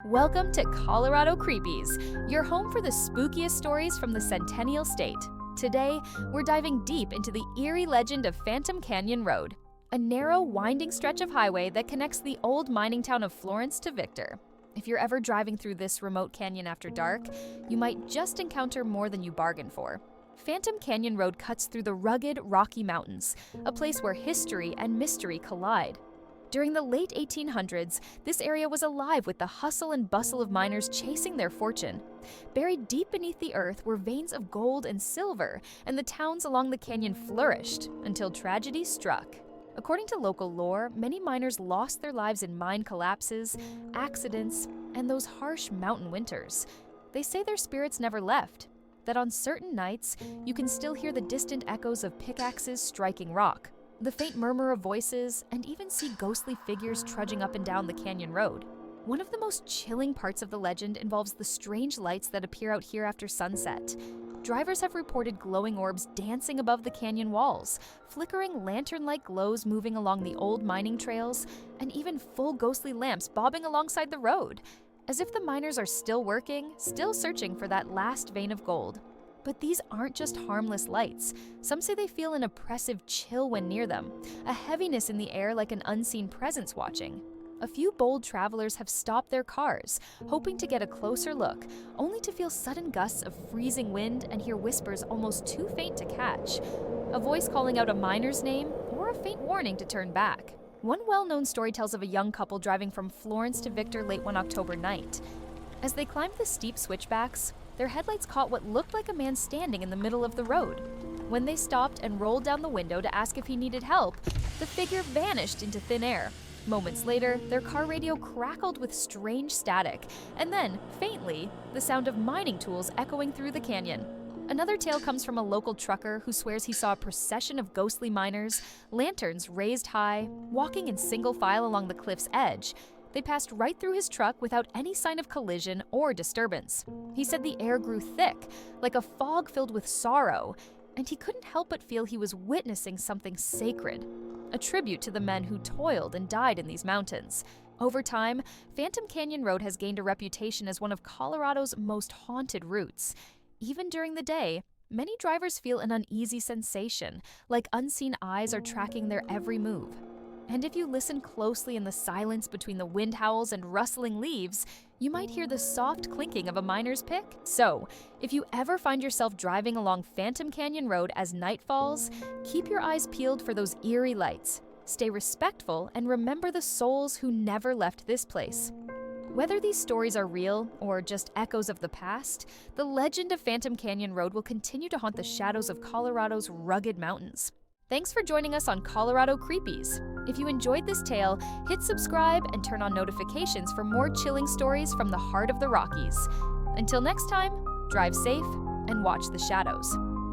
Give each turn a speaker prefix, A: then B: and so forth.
A: Welcome to Colorado Creepies, your home for the spookiest stories from the Centennial State. Today, we're diving deep into the eerie legend of Phantom Canyon Road, a narrow, winding stretch of highway that connects the old mining town of Florence to Victor. If you're ever driving through this remote canyon after dark, you might just encounter more than you bargained for. Phantom Canyon Road cuts through the rugged Rocky Mountains, a place where history and mystery collide. During the late 1800s, this area was alive with the hustle and bustle of miners chasing their fortune. Buried deep beneath the earth were veins of gold and silver, and the towns along the canyon flourished until tragedy struck. According to local lore, many miners lost their lives in mine collapses, accidents, and those harsh mountain winters. They say their spirits never left, that on certain nights, you can still hear the distant echoes of pickaxes striking rock, the faint murmur of voices, and even see ghostly figures trudging up and down the canyon road. One of the most chilling parts of the legend involves the strange lights that appear out here after sunset. Drivers have reported glowing orbs dancing above the canyon walls, flickering lantern-like glows moving along the old mining trails, and even full ghostly lamps bobbing alongside the road, as if the miners are still working, still searching for that last vein of gold. But these aren't just harmless lights. Some say they feel an oppressive chill when near them, a heaviness in the air like an unseen presence watching. A few bold travelers have stopped their cars, hoping to get a closer look, only to feel sudden gusts of freezing wind and hear whispers almost too faint to catch. A voice calling out a miner's name, or a faint warning to turn back. One well-known story tells of a young couple driving from Florence to Victor late one October night. As they climbed the steep switchbacks, their headlights caught what looked like a man standing in the middle of the road. When they stopped and rolled down the window to ask if he needed help, the figure vanished into thin air. Moments later, their car radio crackled with strange static, and then, faintly, the sound of mining tools echoing through the canyon. Another tale comes from a local trucker who swears he saw a procession of ghostly miners, lanterns raised high, walking in single file along the cliff's edge. They passed right through his truck without any sign of collision or disturbance. He said the air grew thick, like a fog filled with sorrow, and he couldn't help but feel he was witnessing something sacred, a tribute to the men who toiled and died in these mountains. Over time, Phantom Canyon Road has gained a reputation as one of Colorado's most haunted routes. Even during the day, many drivers feel an uneasy sensation, like unseen eyes are tracking their every move. And if you listen closely in the silence between the wind howls and rustling leaves, you might hear the soft clinking of a miner's pick. So, if you ever find yourself driving along Phantom Canyon Road as night falls, keep your eyes peeled for those eerie lights. Stay respectful and remember the souls who never left this place. Whether these stories are real or just echoes of the past, the legend of Phantom Canyon Road will continue to haunt the shadows of Colorado's rugged mountains. Thanks for joining us on Colorado Creepies. If you enjoyed this tale, hit subscribe and turn on notifications for more chilling stories from the heart of the Rockies. Until next time, drive safe and watch the shadows.